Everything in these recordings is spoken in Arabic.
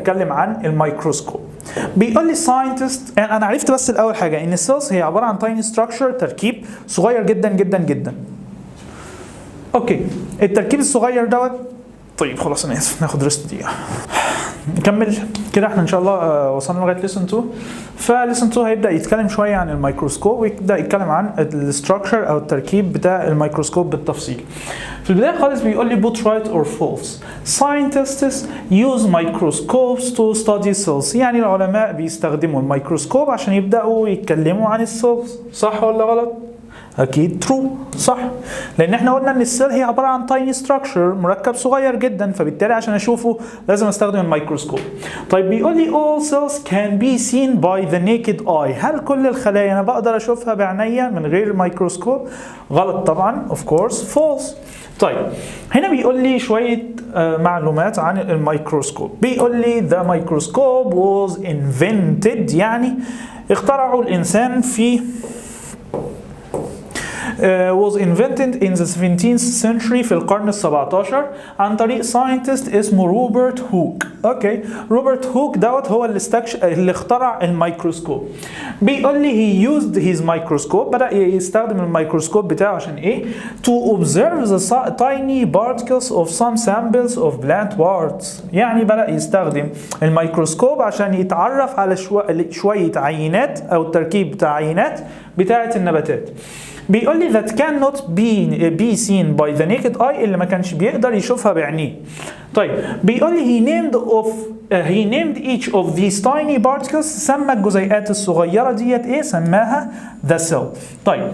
يتكلم عن الميكروسكوب. بيقول لي scientist، انا عرفت بس الاول حاجه ان السيلز هي عباره عن tiny structure، تركيب صغير جدا جدا جدا. اوكي، التركيب الصغير دوت. طيب خلاص انا اسف، ناخد ريست دقيقه نكمل كده. احنا ان شاء الله وصلنا لغايه ليسن 2. فليسن 2 هيبدا يتكلم شويه عن الميكروسكوب، ويبدا يتكلم عن الستراكشر او التركيب بتاع الميكروسكوب بالتفصيل. في البدايه خالص بيقول لي both right or false. Scientists use microscopes to study cells. يعني العلماء بيستخدموا الميكروسكوب عشان يبداوا يتكلموا عن السيلز. صح ولا غلط؟ اكيد ترو، صح، لان احنا قلنا ان السيل هي عباره عن تايني ستراكشر، مركب صغير جدا، فبالتالي عشان اشوفه لازم استخدم الميكروسكوب. طيب بيقول لي all cells can be seen by the naked eye. هل كل الخلايا انا بقدر اشوفها بعينيا من غير ميكروسكوب؟ غلط طبعا، of course false. طيب هنا بيقول لي شويه معلومات عن الميكروسكوب. بيقول لي the microscope was invented، يعني اخترعه الانسان في was invented in the 17th century في القرن ال17 عن طريق scientist اسمه روبرت هوك. اوكي، روبرت هوك دوت هو اللي اخترع الميكروسكوب. بيقول لي he used his microscope، بدأ يستخدم الميكروسكوب بتاعه عشان ايه؟ to observe the tiny particles of some samples of plant parts. يعني بدأ يستخدم الميكروسكوب عشان يتعرف على شوية عينات او التركيب بتاع عينات بتاعة النباتات. بيقول لي that cannot be seen by the naked eye، اللي ما كانش بيقدر يشوفها بعينيه. طيب بيقول لي he named each of these tiny particles، سمى الجزيئات الصغيرة ديت ايه؟ سماها the cell. طيب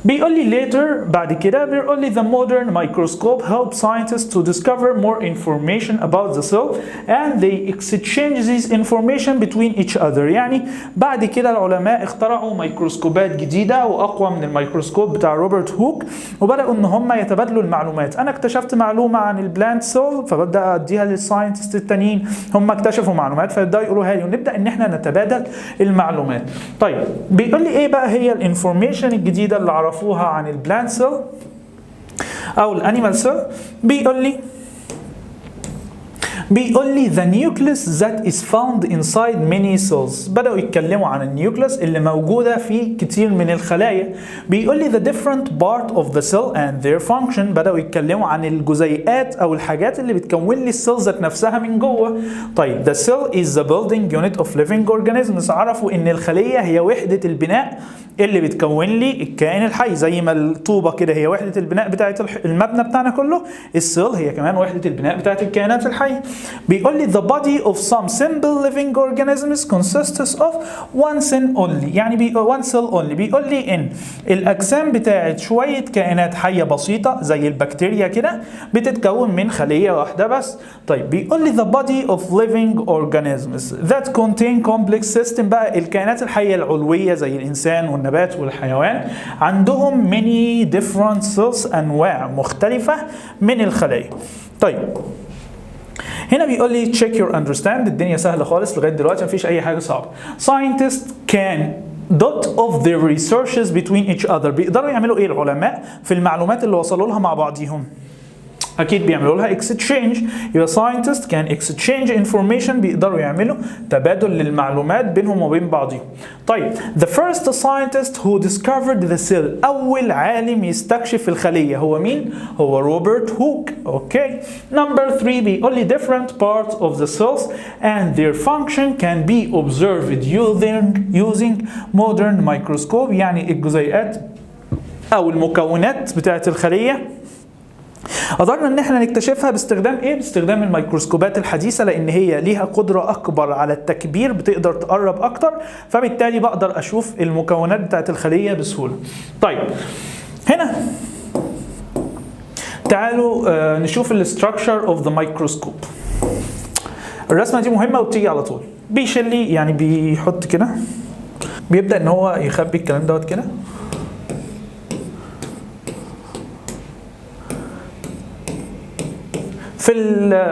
بيقول لي later بعد كده بيقول لي the modern microscope help scientists to discover more information about the cell and they exchange this information between each other. يعني بعد كده العلماء اخترعوا ميكروسكوبات جديدة وأقوى من الميكروسكوب بتاع روبرت هوك، وبدأوا إن هم يتبادلوا المعلومات. أنا اكتشفت معلومة عن البلانت سيل فببدأ أديها للساينتست التانيين، هم اكتشفوا معلومات فبدأوا يقولوها لي، ونبدأ إن احنا نتبادل المعلومات. طيب بيقول لي إيه بقى هي الانفورميشن الجديدة اللي عرفوها عن البلانت سيل او الانيمال سيل؟ بيقول لي the nucleus that is found inside many cells. بدأوا يتكلموا عن النيوكليس اللي موجودة في كتير من الخلايا. بيقول لي the different part of the cell and their function. بدأوا يتكلموا عن الجزيئات أو الحاجات اللي بتكون لي السيل ذات نفسها من جوه. طيب the cell is the building unit of living organisms. عرفوا إن الخلية هي وحدة البناء اللي بتكون لي الكائن الحي، زي ما الطوبة كده هي وحدة البناء بتاعة المبنى بتاعنا كله، السيل هي كمان وحدة البناء بتاعة الكائنات الحية. بيقول لي the body of some simple living organisms consists of one cell only. يعني one cell only. بيقول لي ان الاجسام بتاعت شويه كائنات حيه بسيطه زي البكتيريا كده بتتكون من خليه واحده بس. طيب بيقول لي the body of living organisms that contain complex system. بقى الكائنات الحيه العلويه زي الانسان والنبات والحيوان عندهم many different cells، انواع مختلفه من الخلايا. طيب هنا بيقول لي check your understand. الدنيا سهله خالص لغايه دلوقتي، مفيش اي حاجه صعبه. Scientists can dot of their researches between each other. بيقدروا يعملوا ايه العلماء في المعلومات اللي وصلوا لها مع بعضيهم؟ اكيد بيعملوا لها exchange. يبقى scientists can exchange information، بيقدروا يعملوا تبادل للمعلومات بينهم وبين بعضهم. طيب the first scientist who discovered the cell، اول عالم يستكشف الخليه هو مين؟ هو روبرت هوك. اوكي. نمبر 3 بيقول لي different parts of the cells and their function can be observed using modern microscope. يعني الجزيئات او المكونات بتاعت الخليه قدرنا ان احنا نكتشفها باستخدام ايه؟ باستخدام الميكروسكوبات الحديثه، لان هي ليها قدره اكبر على التكبير، بتقدر تقرب اكتر، فبالتالي بقدر اشوف المكونات بتاعت الخليه بسهوله. طيب هنا تعالوا نشوف الاستراكشر اوف ذا مايكروسكوب. الرسمه دي مهمه وبتيجي على طول. بيشيل لي يعني بيحط كده، بيبدا ان هو يخبي الكلام دوت كده.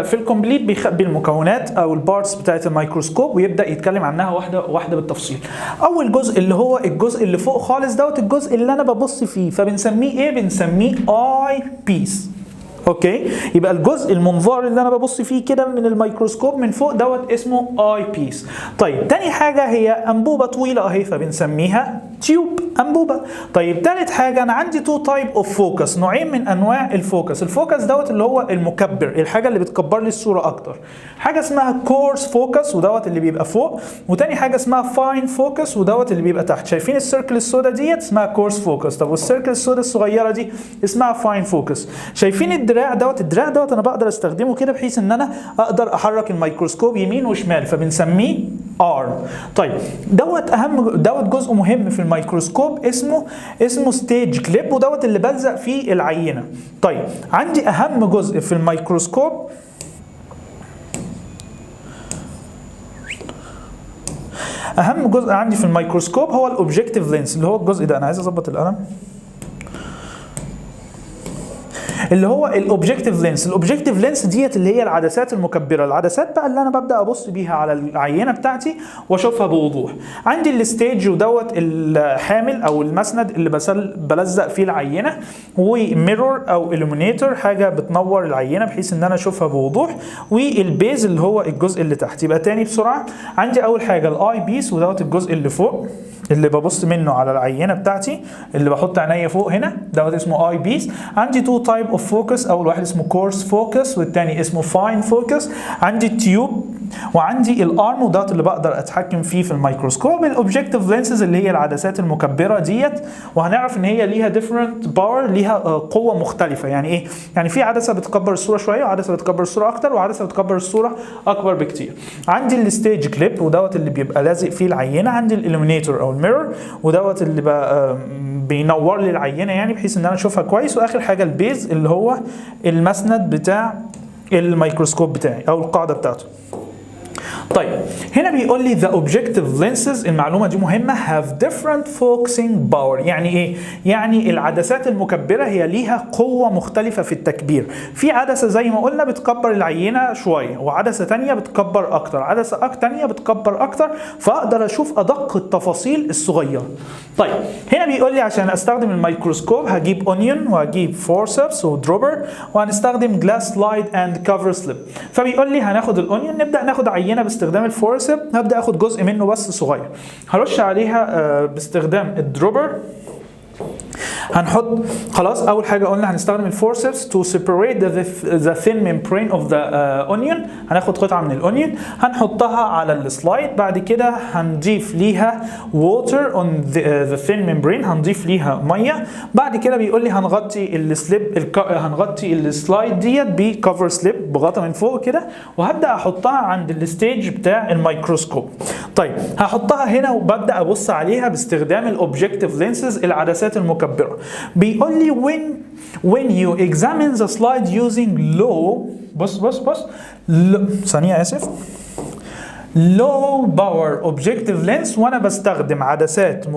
في الكومبليت بيخبي المكونات او البارتس بتاعت الميكروسكوب ويبدا يتكلم عنها واحده واحده بالتفصيل. اول جزء اللي هو الجزء اللي فوق خالص دوت، الجزء اللي انا ببص فيه، فبنسميه ايه؟ بنسميه اي بيس. اوكي، يبقى الجزء المنظار اللي انا ببص فيه كده من الميكروسكوب من فوق دوت اسمه اي بيس. طيب تاني حاجه هي انبوبه طويله اهي فبنسميها تيوب، انبوبه. طيب تالت حاجه انا عندي تو تايب اوف فوكس، نوعين من انواع الفوكس. الفوكس دوت اللي هو المكبر، الحاجه اللي بتكبر لي الصوره اكتر. حاجه اسمها كورس فوكس ودوت اللي بيبقى فوق، وتاني حاجه اسمها فاين فوكس ودوت اللي بيبقى تحت. شايفين السيركل السوداء ديت اسمها كورس فوكس، طب والسيركل السوداء الصغيره دي اسمها فاين فوكس. شايفين الدراع دوت انا بقدر استخدمه كده بحيث ان انا اقدر احرك الميكروسكوب يمين وشمال فبنسميه ارم. طيب دوت جزء مهم في الميكروسكوب اسمه ستيج كليب، ودوت اللي بلزق فيه العينه. طيب عندي اهم جزء في الميكروسكوب اهم جزء عندي في الميكروسكوب هو الاوبجكتيف لينس، اللي هو الجزء ده. انا عايز اظبط القلم، اللي هو الاوبجكتيف لينس. الاوبجكتيف لينس ديت اللي هي العدسات المكبره، العدسات بقى اللي انا ببدا ابص بيها على العينه بتاعتي واشوفها بوضوح. عندي الستيج ودوت الحامل او المسند اللي بلزق فيه العينه، وميرور او الومينيتور حاجه بتنور العينه بحيث ان انا اشوفها بوضوح، والبيز اللي هو الجزء اللي تحت. يبقى تاني بسرعه، عندي اول حاجه الاي بيس ودوت الجزء اللي فوق اللي ببص منه على العينه بتاعتي، اللي بحط عينيا فوق هنا دوت اسمه اي بيس. عندي تو تايب اوف فوكس، اول واحد اسمه كورس فوكس والتاني اسمه فاين فوكس. عندي التيوب وعندي الارم ودوت اللي بقدر اتحكم فيه في الميكروسكوب. الاوبجكتيف لينسز اللي هي العدسات المكبره ديت، وهنعرف ان هي ليها ديفرنت باور، ليها قوه مختلفه. يعني ايه؟ يعني في عدسه بتكبر الصوره شويه، وعدسه بتكبر الصوره اكتر، وعدسه بتكبر الصوره اكبر بكتير. عندي الستيج كليب ودوت اللي بيبقى لازق فيه العينه. عندي الالومينيتور او الميرور ودوت اللي بقى بينور لي العينه يعني بحيث ان انا اشوفها كويس. واخر حاجه البيز اللي هو المسند بتاع الميكروسكوب بتاعي او القاعده بتاعته. طيب هنا بيقول لي the objective lenses، المعلومه دي مهمه، have different focusing power. يعني ايه؟ يعني العدسات المكبره هي ليها قوه مختلفه في التكبير. في عدسه زي ما قلنا بتكبر العينه شويه، وعدسه ثانيه بتكبر اكتر، عدسه ثانيه بتكبر اكتر، فاقدر اشوف ادق التفاصيل الصغيره. طيب هنا بيقول لي عشان استخدم الميكروسكوب هجيب اونيون وهجيب فورسبس ودروبر، وهنستخدم جلاس سلايد اند كفر سليب. فبيقول لي هناخد الاونيون، نبدا ناخد عينه باستخدام الفورسب، هبدا اخد جزء منه بس صغير، هرش عليها باستخدام الدروبر. هنحط خلاص اول حاجه قلنا هنستخدم الفورسبس to separate the thin membrane of the onion. هناخد قطعه من الاونيون هنحطها على السلايد، بعد كده هنضيف ليها water on the thin membrane، هنضيف ليها ميه. بعد كده بيقول لي هنغطي السلايد ديت بكفر سليب، بغطا من فوق كده، وهبدا احطها عند الستيج بتاع الميكروسكوب. طيب هحطها هنا وببدا ابص عليها باستخدام الاوبجكتيف لينسز، العدسات المكبره. بيقول لي when you examine the slide using low ثانية آسف low power objective lens، وأنا بستخدم عدسات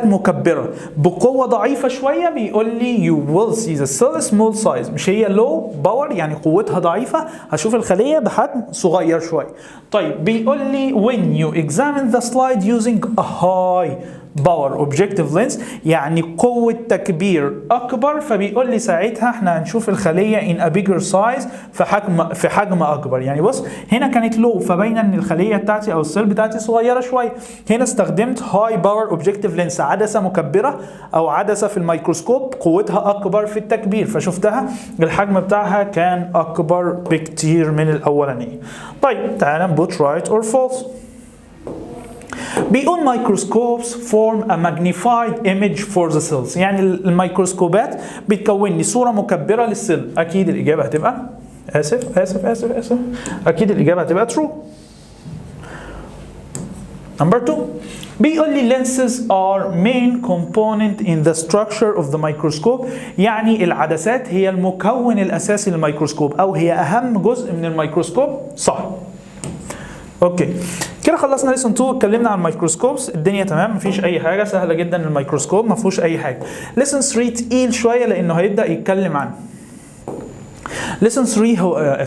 مكبرة بقوة ضعيفة شوية، بيقول لي you will see the cell small size. مش هي low power يعني قوتها ضعيفة، هشوف الخلية بحجم صغير شوية. طيب بيقول لي when you examine the slide using a high باور اوبجكتيف لينس يعني قوه تكبير اكبر، فبيقول لي ساعتها احنا هنشوف الخليه ان ا بيجر سايز، في حجم اكبر. يعني بص هنا كانت لو، فباين ان الخليه بتاعتي او السيل بتاعتي صغيره شويه. هنا استخدمت هاي باور اوبجكتيف لينس، عدسه مكبره او عدسه في الميكروسكوب قوتها اكبر في التكبير، فشفتها الحجم بتاعها كان اكبر بكتير من الاولانيه. طيب تعالى نبوت رايت اور فولس. بيقول microscopes form a magnified image for the cells، يعني الميكروسكوبات بتكون لي صورة مكبرة للسيل. أكيد الإجابة هتبقى آسف أكيد الإجابة هتبقى true. Number 2 بيقول لي lenses are main component in the structure of the microscope، يعني العدسات هي المكون الأساسي للميكروسكوب أو هي أهم جزء من الميكروسكوب. صح. اوكي كده خلصنا ليسون 2، اتكلمنا عن الميكروسكوبس، الدنيا تمام مفيش اي حاجه، سهله جدا الميكروسكوب ما فيهوش اي حاجه. ليسون 3 تقيل شويه لانه هيبدا يتكلم عن lesson 3 هو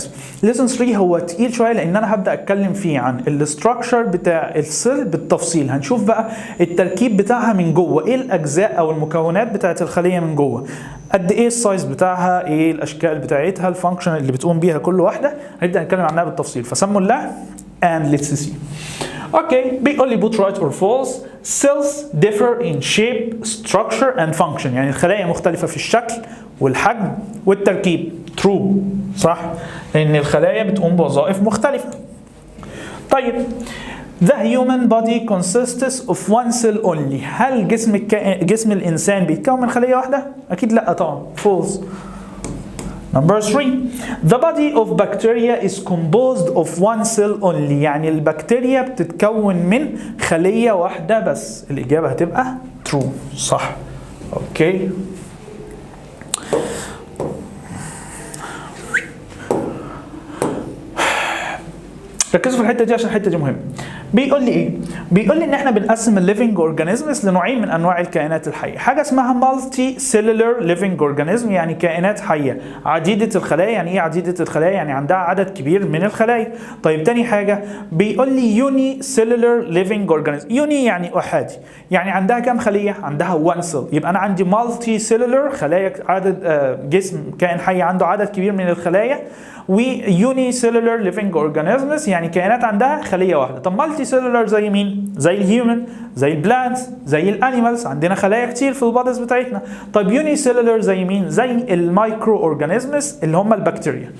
lesson 3 هو تقيل شويه لان انا هبدا اتكلم فيه عن الاستراكشر بتاع السيل بالتفصيل. هنشوف بقى التركيب بتاعها من جوه، ايه الاجزاء او المكونات بتاعه الخليه من جوه، قد ايه السايز بتاعها، ايه الاشكال بتاعتها، الفانكشن اللي بتقوم بيها كل واحده. هنبدا نتكلم عنها بالتفصيل. فسموا الله and let's see. اوكي، بيقول لي both right or false cells differ in shape, structure and function. يعني الخلايا مختلفه في الشكل والحجم والتركيب. true، صح، لان الخلايا بتقوم بوظائف مختلفه. طيب the human body consists of one cell only. هل جسم الانسان بيتكون من خليه واحده؟ اكيد لا طبعا. false. Number 3 the body of bacteria is composed of one cell only. يعني البكتيريا بتتكون من خليه واحده بس. الاجابه هتبقى true، صح. اوكي، ركزوا في الحته دي عشان الحته دي مهمه. بيقول لي ايه؟ بيقول لي ان احنا بنقسم الليفنج اورجانيزمز لنوعين من انواع الكائنات الحيه. حاجه اسمها مالتي سيلولر ليفنج اورجانيزم، يعني كائنات حيه عديده الخلايا. يعني ايه عديده الخلايا؟ يعني عندها عدد كبير من الخلايا. طيب تاني حاجه بيقول لي يوني سيلولر ليفنج اورجانيزم. يوني يعني احادي، يعني عندها كام خليه؟ عندها 1 سيل. يبقى انا عندي مالتي سيلولر خلايا، عدد جسم كائن حي عنده عدد كبير من الخلايا، ويوني سيلولر ليفنج اورجانيزمز يعني كائنات عندها خليه واحده. طب مالتي سيلولر زي مين؟ زي الهيومن، زي البلانتس، زي الانيمالز، عندنا خلايا كتير في البادز بتاعتنا. طيب يوني سيلولر زي مين؟ زي المايكرو اورجانيزمز اللي هم البكتيريا.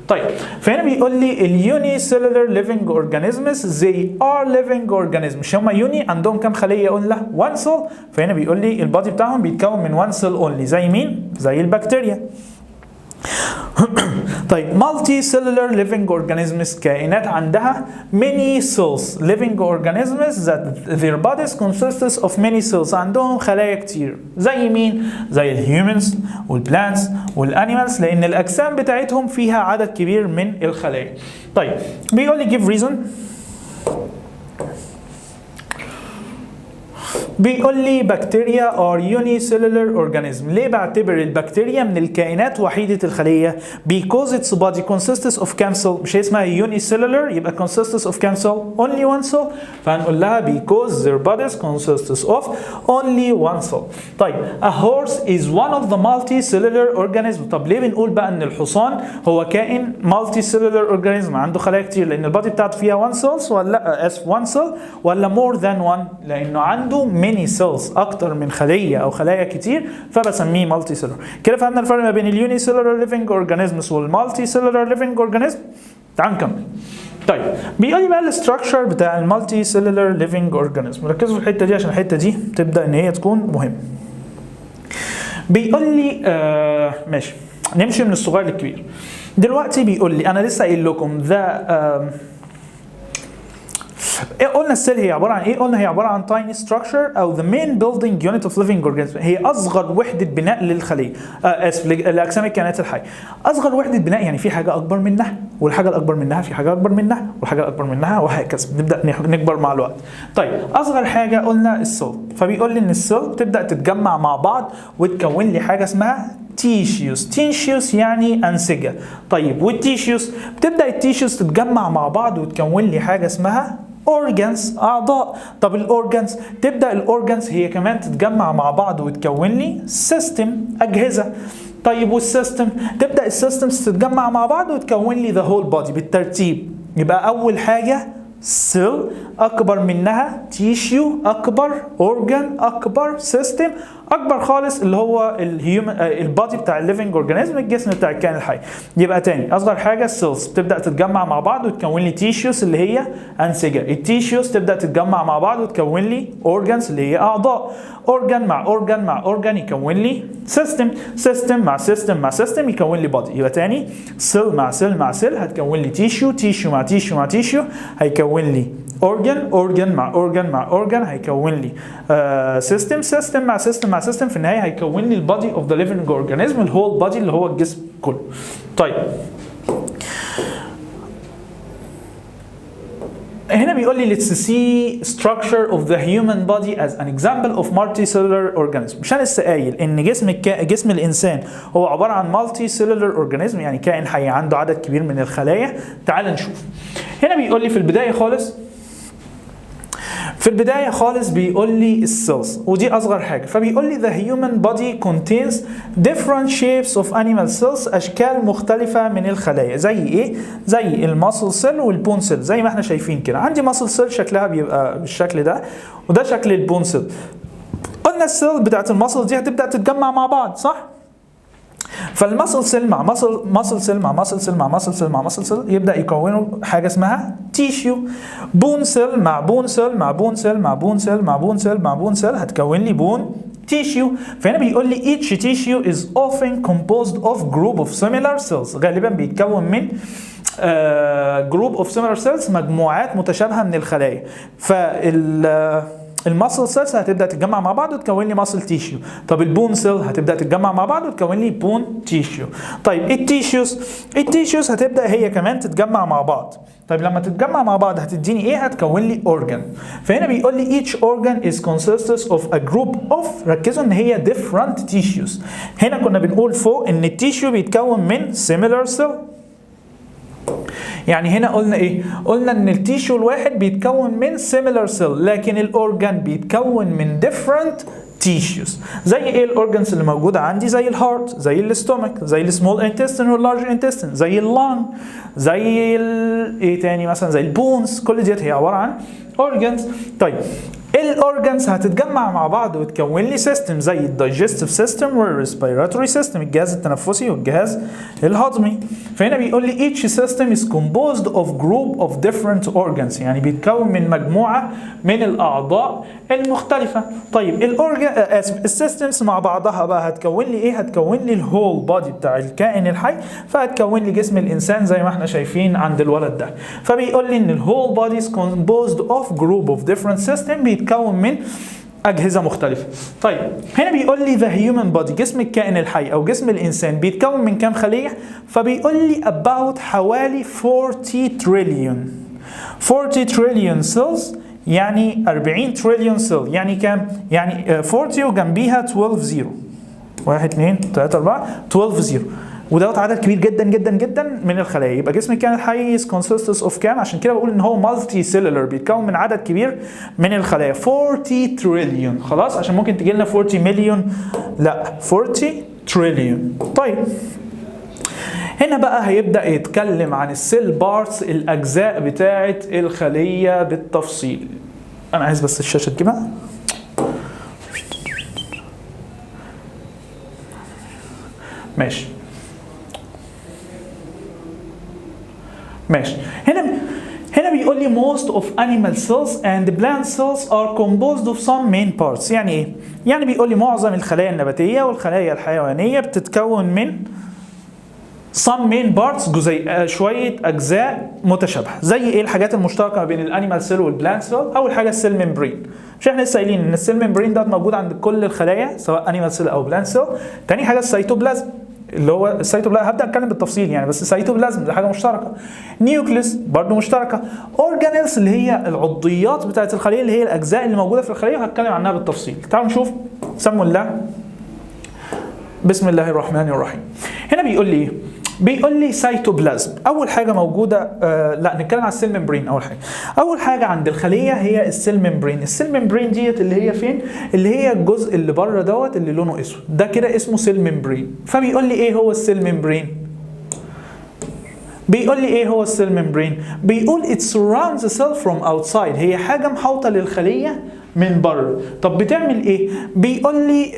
طيب فهنا بيقول لي اليوني سيلولر ليفنج اورجانيزمز زي ار ليفنج اورجانيزم. مش هم يوني عندهم كام خليه؟ قلنا 1 سيل. فهنا بيقول لي البادي بتاعهم بيتكون من 1 سيل اونلي. زي مين؟ زي البكتيريا. طيب multi cellular living organisms كائنات عندها many cells. living organisms that their bodies consists of many cells. عندهم خلايا كتير. زي مين؟ زي الهيومنز والبلانتس والانيمالز، لان الاجسام بتاعتهم فيها عدد كبير من الخلايا. طيب بيقول لي give reason. بيقول لي بكتيريا are unicellular organism. ليه بعتبر البكتيريا من الكائنات وحيدة الخلية؟ because its body consists of كام cell. مش هي اسمها unicellular يبقى consists of كام cell؟ only one cell. فهنقول لها because their bodies consists of only one cell. طيب a horse is one of the multicellular organism. طب ليه بنقول بقى ان الحصان هو كائن multicellular organism عنده خلايا كتير؟ لان البادي بتاعته فيها one cells ولا one cell ولا more than one؟ لانه عنده many cells، اكتر من خليه او خلايا كتير، فبسميه مالتي سيلولر. كده فهمنا الفرق ما بين اليوني سيلولر ليفنج اورجانيزمز والمالتي سيلولر ليفنج اورجانيزم. تعال نكمل. طيب بيقول لي بقى الاستراكشر بتاع المالتي سيلولر ليفنج اورجانيزم. ركزوا في الحته دي عشان الحته دي تبدا ان هي تكون مهمه. بيقول لي ماشي، نمشي من الصغير للكبير. دلوقتي بيقول لي انا لسه قايل لكم قلنا السيل هي عباره عن ايه؟ قلنا هي عباره عن tiny structure او the main building unit of living organism. هي اصغر وحده بناء للخليه، لاجسام الكائنات الحيه. اصغر وحده بناء يعني في حاجه اكبر منها، والحاجه الاكبر منها في حاجه اكبر منها، والحاجه الاكبر منها، وهكذا نبدا نكبر مع الوقت. طيب اصغر حاجه قلنا السيل. فبيقول لي ان السيل تبدا تتجمع مع بعض وتكون لي حاجه اسمها تيشيوس يعني أنسجة. طيب والتيشيوس بتبدأ التيشيوس تتجمع مع بعض وتكون لي حاجة اسمها organs، أعضاء. طب الأورجانز تبدأ الأورجانز هي كمان تتجمع مع بعض وتكون لي سيستم، أجهزة. طيب والسيستم تبدأ السيستمز تتجمع مع بعض وتكون لي the whole body بالترتيب. يبقى أول حاجة سيل، اكبر منها تيشيو، اكبر اورجان، اكبر سيستم، اكبر خالص اللي هو الهيومن البادي بتاع الليفنج اورجانيزم، الجسم بتاع الكائن الحي. يبقى تاني اصغر حاجه السيلز بتبدا تتجمع مع بعض وتكون لي تيشيوس اللي هي انسجه. التيشيوس تبدا تتجمع مع بعض وتكون لي اورجانز اللي هي اعضاء. اورجان مع اورجان مع اورجان يكون لي سيستم. سيستم مع سيستم مع سيستم يكون لي بادي. يبقى تاني سيل مع سيل مع سيل هتكون لي تيشيو. تيشيو مع تيشيو مع تيشيو هيكون لي اورجان مع اورجان مع اورجان هيكون لي سيستم. سيستم مع سيستم مع سيستم في النهايه هيكون لي البادي اوف ذا ليفنج اورجانيزم، الهول بادي اللي هو الجسم كله. طيب هنا بيقول لي let's see structure of the human body as an example of multicellular organism. مش انا لسه قايل ان جسم الانسان هو عباره عن multicellular organism، يعني كائن حي عنده عدد كبير من الخلايا. تعال نشوف. هنا بيقول لي في البدايه خالص بيقول لي السيلز، ودي اصغر حاجه. فبيقول لي the human body contains different shapes of animal cells، اشكال مختلفه من الخلايا. زي ايه؟ زي الماسل سيل والبون سيل. زي ما احنا شايفين كده، عندي ماسل سيل شكلها بيبقى بالشكل ده، وده شكل البون سيل. قلنا السيل بتاعت الماسل دي هتبدا تتجمع مع بعض، صح؟ فالماسل سيل مع ماسل سيل مع ماسل سيل مع ماسل سيل مع ماسل سيل يبدا يكونوا حاجه اسمها تيشيو. بون سيل مع بون سيل مع بون سيل مع بون سيل مع بون سيل مع بون سيل هتكون لي بون تيشيو. فهنا بيقول لي each tissue is often composed of group of similar cells. غالبا بيتكون من group of similar cells، مجموعات متشابهه من الخلايا. الماسل سيلز هتبدا تتجمع مع بعض وتكون لي ماسل تيشيو. طب البون سيل هتبدا تتجمع مع بعض وتكون لي بون تيشيو. طيب التيشيوز هتبدا هي كمان تتجمع مع بعض. طيب لما تتجمع مع بعض هتديني ايه؟ هتكون لي اورجان. فهنا بيقول لي each organ is consists of a group of، ركزوا ان هي different tissues. هنا كنا بنقول فوق ان التيشيو بيتكون من similar cell. يعني هنا قلنا ايه؟ قلنا ان التيشو الواحد بيتكون من similar cell، لكن الاورجان بيتكون من different tissues. زي ايه الاورجانز اللي موجوده عندي؟ زي الهارت، زي الاستومك، زي السمول انتستين واللارج انتستين، زي اللانج، زي ايه تاني مثلا؟ زي البونز. كل ديت هي عباره عن اورجانز. طيب الاورجانز هتتجمع مع بعض وتكون لي سيستم زي الدايجستيف سيستم والريسبيراتوري سيستم، الجهاز التنفسي والجهاز الهضمي. فهنا بيقول لي each system is composed of group of different organs، يعني بيتكون من مجموعه من الاعضاء المختلفه. طيب السيستمز مع بعضها بقى هتكون لي ايه؟ هتكون لي الهول بودي بتاع الكائن الحي، فهتكون لي جسم الانسان زي ما احنا شايفين عند الولد ده. فبيقول لي ان الهول بودي is composed of group of different system، بيتكون من أجهزة مختلفة. طيب هنا بيقول لي the human body، جسم الكائن الحي أو جسم الإنسان بيتكون من كام خلية؟ فبيقول لي about حوالي 40 تريليون cells، يعني 40 تريليون سيل. يعني كام؟ يعني 40 وجنبيها 12 زيرو. 1 2 3 4 12 زيرو، ودوت عدد كبير جدا جدا جدا من الخلايا. يبقى جسم الكائن الحي consists of كام؟ عشان كده بقول ان هو مالتي سيلولر، بيتكون من عدد كبير من الخلايا. 40 تريليون، خلاص، عشان ممكن تجي لنا 40 مليون، لا 40 تريليون. طيب هنا بقى هيبدأ يتكلم عن السيل بارتس، الأجزاء بتاعة الخلية بالتفصيل. أنا عايز بس الشاشة تجيبها. ماشي. هنا بيقول لي most of animal cells and plant cells are composed of some main parts. يعني ايه؟ يعني بيقول لي معظم الخلايا النباتية والخلايا الحيوانية بتتكون من some main parts، شوية أجزاء متشابهة. زي ايه الحاجات المشتركة ما بين الانيمال سيل والبلانت سيل؟ أول حاجة السيل ممبرين. مش احنا لسه قايلين ان السيل ممبرين ده موجود عند كل الخلايا سواء انيمال سيل أو بلانت سيل. تاني حاجة السيتوبلازم، اللي هو السيتوبلازم هبدا اتكلم بالتفصيل يعني، بس السيتوبلازم دي حاجه مشتركه. نيوكليس برضو مشتركه. اورجانيلز اللي هي العضيات بتاعه الخليه، اللي هي الاجزاء اللي موجوده في الخليه، وهتكلم عنها بالتفصيل. تعالوا نشوف. سموا الله. بسم الله الرحمن الرحيم. هنا بيقول لي ايه؟ بيقول لي سيتوبلازم. اول حاجه موجوده لا نتكلم على السيل ممبرين. اول حاجه عند الخليه هي السيل ممبرين. السيل ممبرين ديت اللي هي فين؟ اللي هي الجزء اللي بره دوت اللي لونه اسود ده كده اسمه سيل ممبرين. فبيقول لي ايه هو السيل ممبرين؟ بيقول لي ايه هو السيل ممبرين؟ بيقول it surrounds the cell from outside، هي حاجه محاوطه للخليه من بره. طب بتعمل ايه؟ بيقول لي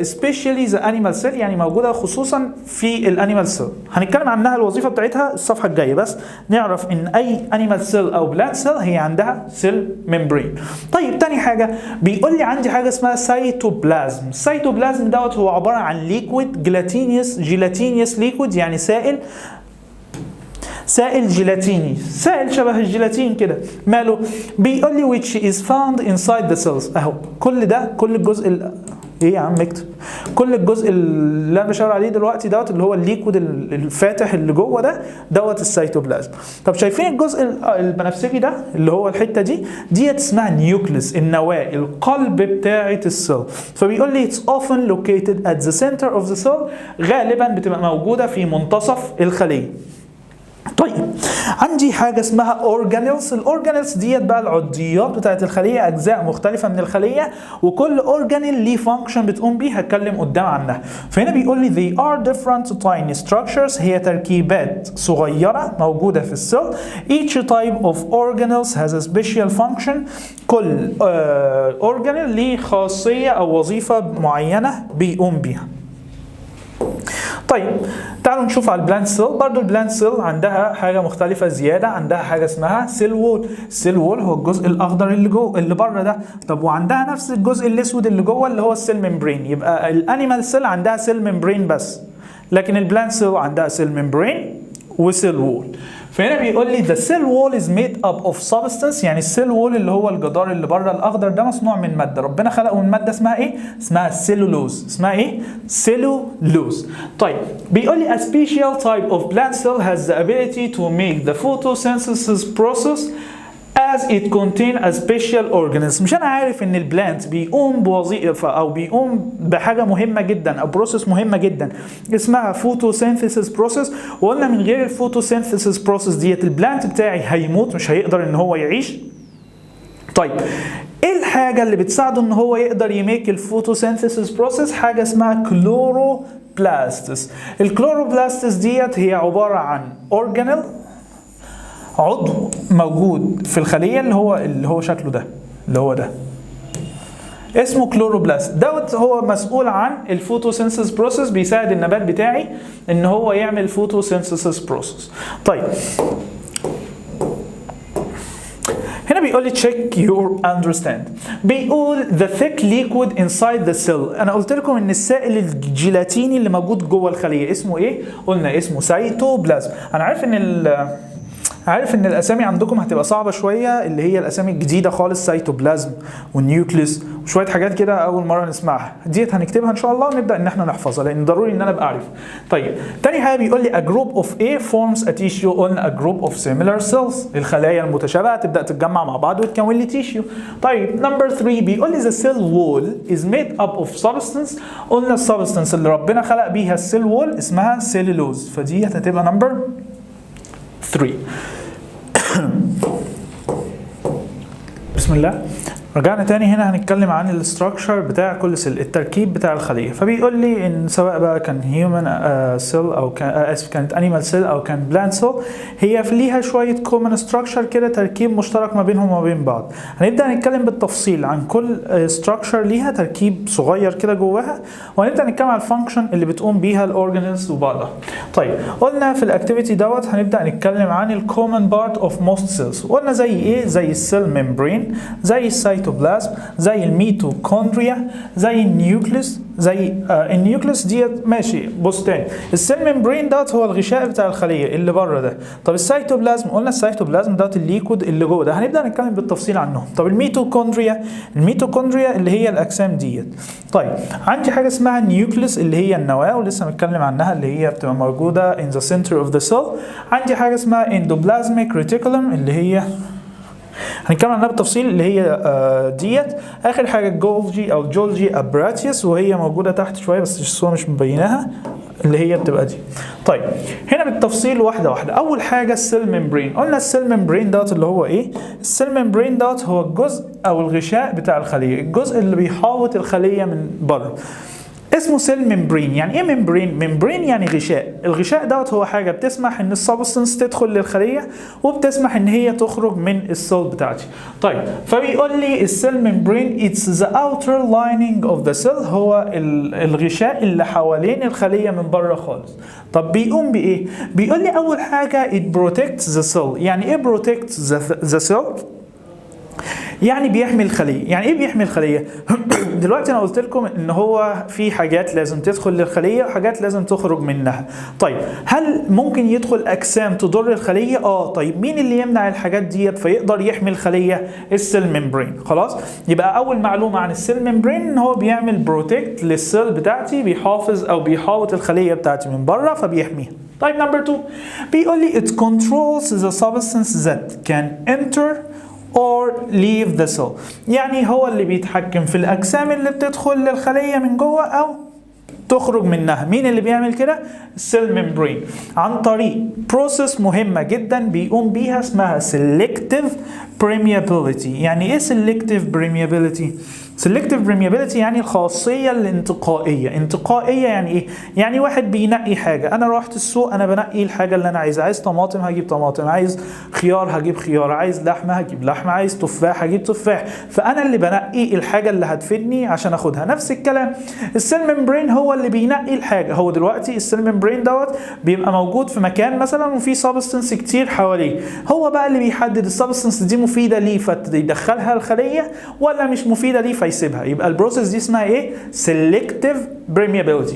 especially the animal cell، يعني موجوده خصوصا في الانيمال سيل. هنتكلم عنها الوظيفه بتاعتها الصفحه الجايه، بس نعرف ان اي انيمال سيل او بلانت سيل هي عندها سيل ممبرين. طيب تاني حاجه بيقول لي عندي حاجه اسمها سيتوبلازم. السيتوبلازم دوت هو عباره عن ليكويد جيلاتينيوس ليكويد، يعني سائل جيلاتيني، سائل شبه الجيلاتين كده. ماله؟ بيقول لي which is found inside the cells. اهو كل الجزء ايه يا عم اكتب. كل الجزء اللي انا بشاور عليه دلوقتي دوت اللي هو الليكويد الفاتح اللي جوه ده دوت السيتوبلازم. طب شايفين الجزء البنفسجي ده اللي هو الحته ديت اسمها نيوكليس، النواه، القلب بتاعه السيل. فبيقول لي it's often located at the center of the cell، غالبا بتبقى موجوده في منتصف الخليه. طيب عندي حاجه اسمها اورجانيلز. الاورجانيلز ديت بقى العضيات بتاعت الخليه، اجزاء مختلفه من الخليه، وكل اورجانيل ليه فانكشن بتقوم بيه، هتكلم قدام عنها. فهنا بيقول لي they are different tiny structures، هي تركيبات صغيره موجوده في السيل. each type of organelles has a special function، كل اورجانيل ليه خاصيه او وظيفه معينه بيقوم بيها. طيب تعالوا نشوف على البلانت سيل. برضو البلانت سيل عندها حاجه مختلفه زياده، عندها حاجه اسمها سيل وول. السيل وول هو الجزء الاخضر اللي جوه اللي بره ده. طب وعندها نفس الجزء الاسود اللي جوه اللي هو السيل ممبرين. يبقى الانيمال سيل عندها سيل ممبرين بس، لكن البلانت سيل عندها سيل ممبرين وسيل وول. فهنا بيقول لي the cell wall is made up of substance، يعني السيل وول اللي هو الجدار اللي بره الاخضر ده مصنوع من ماده، ربنا خلقه من ماده اسمها ايه؟ اسمها سيلولوز. اسمها ايه؟ سيلولوز. طيب بيقول لي a special type of plant cell has the ability to make the photosynthesis process as it contain a special organism. مش انا عارف ان البلانت بيقوم بوظيفه او بيقوم بحاجه مهمه جدا او بروسيس مهمه جدا اسمها فوتوسينثيسيس بروسيس، وقلنا من غير الفوتوسينثيسيس بروسيس ديت البلانت بتاعي هيموت، مش هيقدر ان هو يعيش. طيب ايه الحاجه اللي بتساعده ان هو يقدر يميك الفوتوسينثيسيس بروسيس؟ حاجه اسمها كلوروبلاستس. الكلوروبلاستس ديت هي عباره عن اورجانيل، عضو موجود في الخليه اللي هو شكله ده، اللي هو ده اسمه كلوروبلاست. دوت هو مسؤول عن الفوتوسينثيسيس بروسيس، بيساعد النبات بتاعي ان هو يعمل فوتوسينثيسيس بروسيس. طيب هنا بيقول لي check your understand. بيقول the thick liquid inside the cell. انا قلت لكم ان السائل الجيلاتيني اللي موجود جوه الخليه اسمه ايه؟ قلنا اسمه سيتوبلازم. انا عارف ان الاسامي عندكم هتبقى صعبه شويه، اللي هي الاسامي الجديده خالص، سيتوبلازم والنيوكليس وشويه حاجات كده اول مره نسمعها، ديت هنكتبها ان شاء الله ونبدا ان احنا نحفظها لان ضروري ان انا ابقى اعرف. طيب تاني حاجه بيقول لي a group of A forms a tissue. قلنا a group of similar cells، الخلايا المتشابهه تبدا تتجمع مع بعض وتكون لي تيشيو. طيب نمبر 3 بيقول لي the cell wall is made up of substance. قلنا السبستنس اللي ربنا خلق بيها السيل وول اسمها سيلولوز، فديت هتبقى نمبر 3. بسم الله. رجعنا تاني، هنا هنتكلم عن الاستراكشر بتاع كل سيل، التركيب بتاع الخليه. فبيقول لي ان سواء بقى كان هيومن سيل او كانت انيمال سيل او كان بلانت سيل، هي ليها شويه كومن ستراكشر كده، تركيب مشترك ما بينهم وما بين بعض. هنبدا نتكلم بالتفصيل عن كل ستراكشر ليها تركيب صغير كده جواها، وهنبدا نتكلم على الفانكشن اللي بتقوم بيها الاورجانيلز وبعضها. طيب قلنا في الاكتيفيتي دوت هنبدا نتكلم عن الكومن بارت اوف موست سيلز. قلنا زي ايه؟ زي السيل ممبرين، زي السيتوبلازم، زي الميتوكوندريا، زي النيوكليس، زي النيوكليس ديت ماشي. بص تاني، السيل ممبرين دوت هو الغشاء بتاع الخليه اللي بره ده. طب السيتوبلازم، قلنا السيتوبلازم دوت الليكويد اللي جوه ده، هنبدا نتكلم بالتفصيل عنهم. طب الميتوكوندريا اللي هي الاجسام ديت. طيب عندي حاجه اسمها النيوكليس اللي هي النواه، ولسه بنتكلم عنها، اللي هي بتبقى موجوده in the center of the cell. عندي حاجه اسمها اندوبلازميك ريتيكولم اللي هي هنتكلم عنها بالتفصيل، اللي هي ديت. اخر حاجه الجولجي او جولجي ابراتيوس، وهي موجوده تحت شويه بس الصوره مش مبيناها، اللي هي بتبقى دي. طيب هنا بالتفصيل واحده واحده. اول حاجه السيل ممبرين. قلنا السيل ممبرين دوت اللي هو ايه؟ السيل ممبرين دوت هو الجزء او الغشاء بتاع الخليه، الجزء اللي بيحاوط الخليه من بره، اسمه سيل ممبرين. يعني ايه ممبرين؟ ممبرين يعني غشاء. الغشاء دوت هو حاجه بتسمح ان السبستنس تدخل للخليه، وبتسمح ان هي تخرج من السيل بتاعتي. طيب فبيقول لي السيل ممبرين اتس ذا اوتر لايننج اوف ذا سيل، هو الغشاء اللي حوالين الخليه من بره خالص. طب بيقوم بايه؟ بيقول لي اول حاجه it protects the cell. يعني ايه protects the cell؟ يعني بيحمي الخليه. يعني ايه بيحمي الخليه؟ دلوقتي انا قلت لكم ان هو في حاجات لازم تدخل للخليه وحاجات لازم تخرج منها. طيب هل ممكن يدخل اجسام تضر الخليه؟ طيب مين اللي يمنع الحاجات ديت فيقدر يحمي الخليه؟ السيل ممبرين. خلاص، يبقى اول معلومه عن السيل ممبرين ان هو بيعمل بروتكت للسيل بتاعتي، بيحافظ او بيحاوط الخليه بتاعتي من بره فبيحميها. طيب نمبر 2 بيقول لي it controls the substance that can enter or leave the cell. يعني هو اللي بيتحكم في الأجسام اللي بتدخل للخلية من جوه أو تخرج منها. مين اللي بيعمل كده؟ السيل ممبرين، عن طريق بروسيس مهمة جدا بيقوم بيها اسمها selective permeability. يعني ايه selective permeability؟ selective permeability يعني الخاصية الانتقائية. انتقائية يعني ايه؟ يعني واحد بينقي حاجة. انا رحت السوق، انا بنقي الحاجة اللي انا عايزها. عايز طماطم هجيب طماطم، عايز خيار هجيب خيار، عايز لحمة هجيب لحمة، عايز تفاح هجيب تفاح. فانا اللي بنقي الحاجة اللي هتفيدني عشان اخدها. نفس الكلام السيل ممبرين هو اللي بينقي الحاجة. هو دلوقتي السيل ممبرين دوت بيبقى موجود في مكان مثلا وفي سبستنس كتير حواليه، هو بقى اللي بيحدد السبستنس دي مفيدة ليه فيدخلها الخلية ولا مش مفيدة ليه فيسيبها. يبقى البروسيس دي اسمها ايه؟ selective permeability.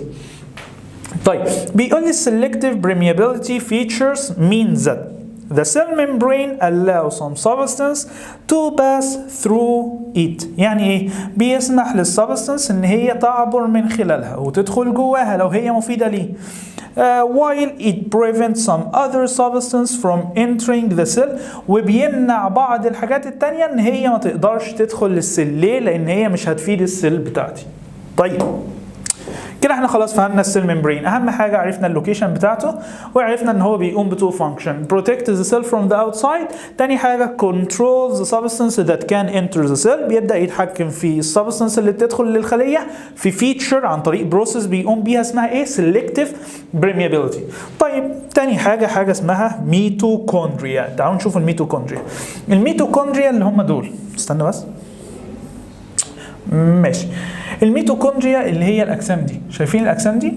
طيب بيقول لي selective permeability features means that the cell membrane allows some substance to pass through it. يعني ايه؟ بيسمح للسبستنس ان هي تعبر من خلالها وتدخل جواها لو هي مفيدة ليه. While it prevents some other substance from entering the cell. وبيمنع بعض الحاجات التانية ان هي ما تقدرش تدخل للسيل. ليه؟ لان هي مش هتفيد السيل بتاعتي. طيب كده احنا خلاص فهمنا السيل ممبرين. اهم حاجه عرفنا اللوكيشن بتاعته وعرفنا ان هو بيقوم بتو فانكشن: protect the cell from the outside. تاني حاجه controls the substance that can enter the cell. بيبدا يتحكم في السبستنس اللي بتدخل للخليه في فيتشر عن طريق بروسيس بيقوم بيها اسمها ايه؟ selective permeability. طيب تاني حاجه اسمها ميتوكوندريا. تعالوا نشوف الميتوكوندريا. الميتوكوندريا اللي هم دول، استنى بس ماشي. الميتوكوندريا اللي هي الاجسام دي، شايفين الاجسام دي؟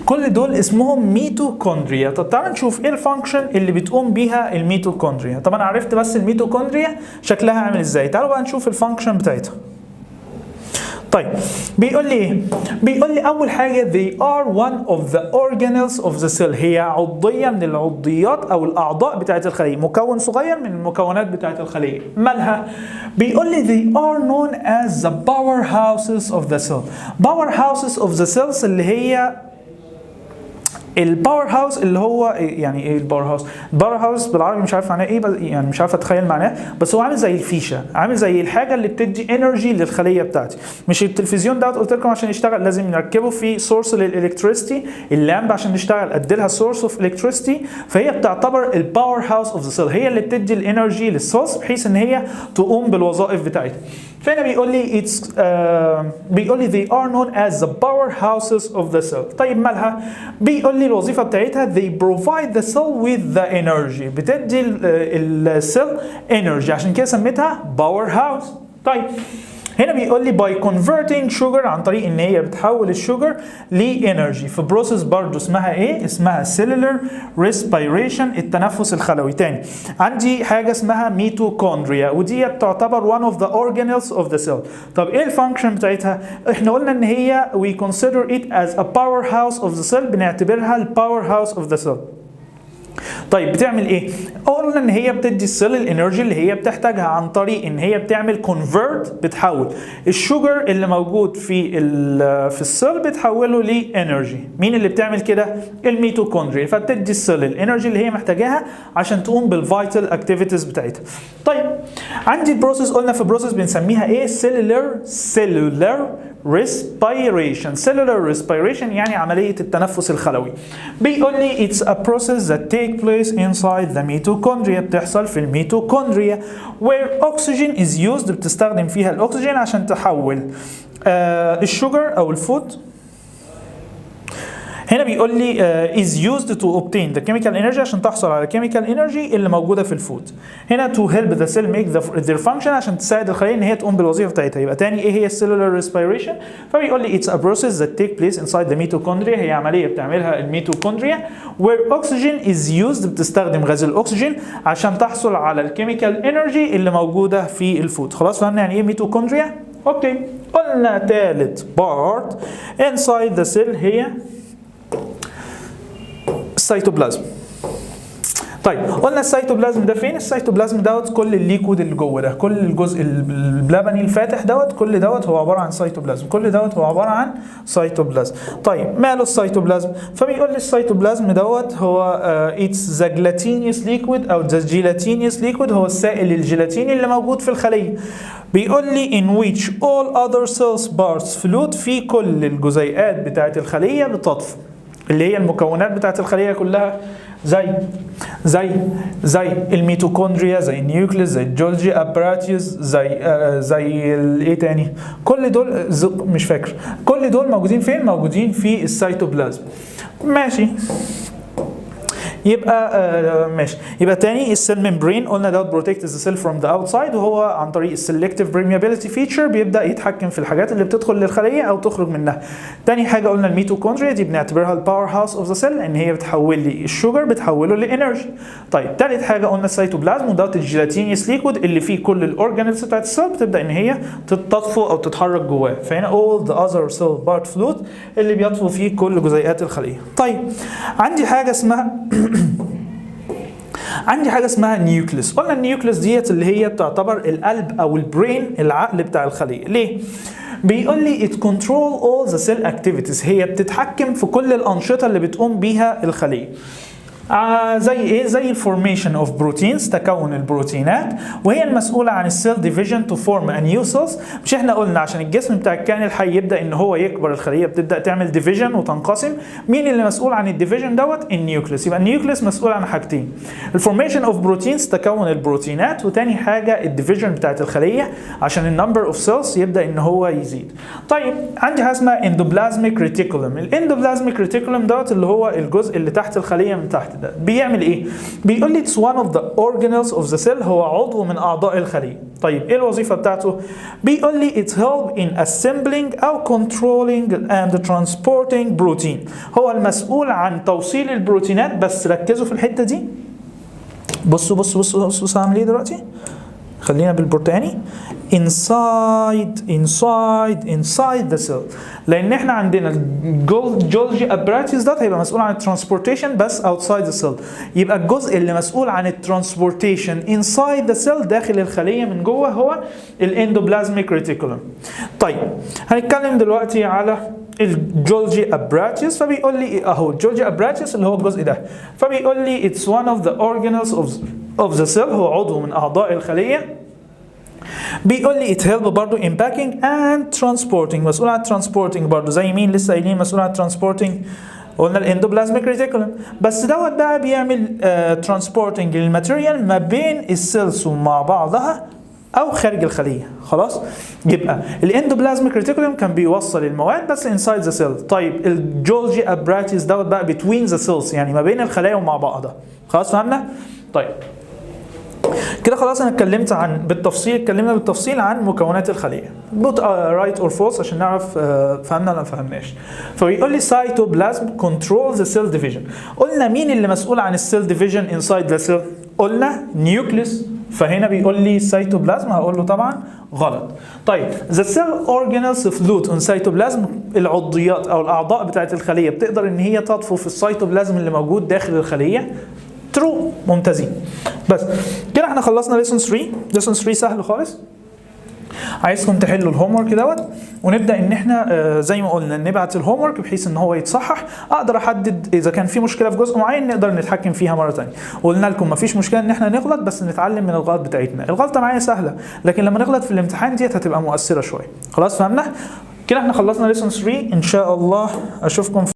كل دول اسمهم ميتوكوندريا. طب تعالوا نشوف ايه الفانكشن اللي بتقوم بيها الميتوكوندريا. طب انا عرفت بس الميتوكوندريا شكلها عامل ازاي، تعالوا بقى نشوف الفانكشن بتاعتها. طيب بيقول لي ايه؟ بيقول لي اول حاجه they are one of the organelles of the cell. هي عضيه من العضيات او الاعضاء بتاعه الخليه، مكون صغير من المكونات بتاعه الخليه. مالها؟ بيقول لي they are known as the powerhouses of the cell. powerhouses of the cells اللي هي الباور هاوس اللي هو يعني ايه الباور هاوس؟ الباور هاوس بالعربي مش عارف معناه ايه، يعني مش عارف اتخيل معناه، بس هو عامل زي الفيشه، عامل زي الحاجه اللي بتدي انرجي للخليه بتاعتي. مش التلفزيون ده قلت لكم عشان يشتغل لازم نركبه في سورس للالكتريستي، اللامب عشان نشتغل ادي لها سورس اوف الكتريستي، فهي بتعتبر الباور هاوس اوف ذا سيل، هي اللي بتدي الانرجي للسيلز بحيث ان هي تقوم بالوظائف بتاعتها. فهنا بيقول لي بيقول لي they are known as the powerhouses of the cell. طيب مالها؟ بيقول لي الوظيفه بتاعتها they provide the cell with the energy. بتدي السيل energy، عشان كده سميتها powerhouse. طيب هنا بيقول لي by converting sugar، عن طريق ان هي بتحول الشوجر لانرجي في بروسيس برضو اسمها ايه؟ اسمها cellular respiration، التنفس الخلوي. تاني عندي حاجه اسمها ميتوكوندريا، ودي تعتبر one of the organelles of the cell. طب ايه الفانكشن بتاعتها؟ احنا قلنا ان هي we consider it as a powerhouse of the cell، بنعتبرها الباور هاوس of the cell. طيب بتعمل ايه؟ قلنا ان هي بتدي السيل الانرجي اللي هي بتحتاجها عن طريق ان هي بتعمل كونفرت، بتحول الشوجر اللي موجود في السيل بتحوله لانرجي. مين اللي بتعمل كده؟ الميتوكوندريا. فبتدي السيل الانرجي اللي هي محتاجاها عشان تقوم بالفيتال اكتيفيتيز بتاعتها. طيب عندي بروسيس، قلنا في بروسيس بنسميها ايه؟ cellular respiration. cellular respiration يعني عملية التنفس الخلوي. بيقول لي it's a process that take place inside the mitochondria، بتحصل في الميتوكوندريا where oxygen is used، بتستخدم فيها الأكسجين عشان تحول الشوجر أو الفود هنا بيقول لي is used to obtain the chemical energy عشان تحصل على chemical energy اللي موجوده في الفود. هنا to help the cell make their function عشان تساعد الخليه ان هي تقوم بالوظيفه بتاعتها. يبقى تاني ايه هي cellular respiration؟ فبيقول لي it's a process that take place inside the mitochondria، هي عمليه بتعملها الميتوكوندريا where oxygen is used، بتستخدم غاز الاكسجين عشان تحصل على الكيميكال انرجي اللي موجوده في الفود. خلاص فهمنا يعني ايه ميتوكوندريا؟ اوكي. قلنا تالت بارت inside the cell هي السيتوبلازم. طيب قلنا السيتوبلازم ده فين؟ السيتوبلازم دوت كل الليكود اللي جوه ده، كل الجزء اللبني الفاتح دوت، كل دوت هو عباره عن سيتوبلازم، كل دوت هو عباره عن سيتوبلازم. طيب ماله السيتوبلازم؟ فبيقول لي السيتوبلازم دوت هو اتس ذا جلاتينيوس ليكويد او ذا جيلاتينيوس ليكويد، هو السائل الجيلاتيني اللي موجود في الخليه. بيقول لي in which all other cells parts float، في كل الجزيئات بتاعت الخليه بتطفو، اللي هي المكونات بتاعت الخليه كلها، زي الميتوكوندريا، زي النيوكليس، زي الجولجي ابراتيوس، زي ايه تاني، كل دول مش فاكر، كل دول موجودين فين؟ موجودين في السيتوبلازم. ماشي. يبقى ماشي. يبقى تاني السيل ممبرين قلنا دوت بروتكت ذا سيل فروم ذا اوتسايد، وهو عن طريق السلكتيف بريميابيليتي فيتشر بيبدا يتحكم في الحاجات اللي بتدخل للخليه او تخرج منها. تاني حاجه قلنا الميتوكوندريا دي بنعتبرها الباور هاوس اوف ذا سيل، ان هي بتحول لي الشوجر بتحوله لانرجي. طيب تالت حاجه قلنا السيتوبلازم، ودوت الجيلاتينيوس ليكويد اللي فيه كل الاورجانيلز بتاعت السيل بتبدا ان هي تطفو او تتحرك جواه. فهنا all the other cell part fluid اللي بيطفو فيه كل جزيئات الخليه. طيب عندي حاجه اسمها نيوكليس. قلنا النيوكليس ديت اللي هي تعتبر القلب او البرين، العقل بتاع الخليه. ليه؟ بيقول لي it control all the cell activities، هي بتتحكم في كل الانشطه اللي بتقوم بيها الخليه. زي ايه؟ زي الفورميشن اوف بروتينز، تكون البروتينات، وهي المسؤوله عن السيل ديفيجن تو فورم ا نيو سيلز. مش احنا قلنا عشان الجسم بتاع الكائن الحي يبدا ان هو يكبر، الخليه بتبدا تعمل ديفيجن وتنقسم. مين اللي مسؤول عن الديفيجن دوت؟ النيوكليس. يبقى النيوكليس مسؤول عن حاجتين، الفورميشن اوف بروتينز، تكون البروتينات، وتاني حاجه الديفيجن بتاعت الخليه عشان النمبر اوف سيلز يبدا ان هو يزيد. طيب عندي حاجه اسمها اندوبلازميك ريتيكولم. الاندوبلازميك ريتيكولم دوت اللي هو الجزء اللي تحت الخليه من تحت ده بيعمل ايه؟ بيقول لي it's one of the organelles of the cell، هو عضو من اعضاء الخليه. طيب ايه الوظيفه بتاعته؟ بيقول لي it help in assembling او controlling and transporting protein، هو المسؤول عن توصيل البروتينات. بس ركزوا في الحته دي، بصوا هعمل ايه دلوقتي؟ خلينا بالبرتقاني inside the cell، لان احنا عندنا الجولجي ابراتيوس ده هيبقى مسؤول عن الترانسبورتيشن بس outside the cell. يبقى الجزء اللي مسؤول عن الترانسبورتيشن inside the cell داخل الخليه من جوه هو الاندوبلازميك ريتيكولم. طيب هنتكلم دلوقتي على الجولجي ابراتيوس. فبيقول لي اهو الجولجي ابراتيوس اللي هو الجزء ده، فبيقول لي it's one of the organelles of the cell، هو عضو من اعضاء الخليه. بيقول لي it help برضو in packing and transporting، مسؤول عن transporting برضو. زي مين لسه قايلين مسؤول عن transporting؟ قلنا الاندوبلازميك ريتيكولم. بس دوت بقى بيعمل transporting للماتيريال ما بين السيلز ومع بعضها او خارج الخليه. خلاص، يبقى الاندوبلازميك ريتيكولم كان بيوصل المواد بس انسايد ذا سيل. طيب الجولجي ابراتيس دوت بقى بتوين ذا سيلز، يعني ما بين الخلايا ومع بعضها. خلاص فهمنا؟ طيب كده خلاص انا اتكلمنا بالتفصيل عن مكونات الخليه. بوت رايت اور فولس عشان نعرف فهمنا ولا ما فهمناش. فبيقول لي سايتوبلازم كنترول ذا سيل ديفيجن. قلنا مين اللي مسؤول عن السيل ديفيجن انسايد ذا سيل؟ قلنا نيوكليس. فهنا بيقول لي سيتوبلازم، هقول له طبعا غلط. طيب the cell organelles float on cytoplasm، العضيات او الاعضاء بتاعت الخليه بتقدر ان هي تطفو في السيتوبلازم اللي موجود داخل الخليه. ترو، ممتازين. بس كده احنا خلصنا ليسون 3. ليسون 3 سهل خالص. عايزكم تحلوا الهوم ورك دوت، ونبدا ان احنا زي ما قلنا نبعت الهوم ورك بحيث ان هو يتصحح. اقدر احدد اذا كان في مشكله في جزء معين نقدر نتحكم فيها مره ثانيه. وقلنا لكم مفيش مشكله ان احنا نغلط، بس نتعلم من الغلط بتاعتنا. الغلطه معايا سهله، لكن لما نغلط في الامتحان ديت هتبقى مؤثره شويه. خلاص فهمنا؟ كده احنا خلصنا ليسون 3. ان شاء الله اشوفكم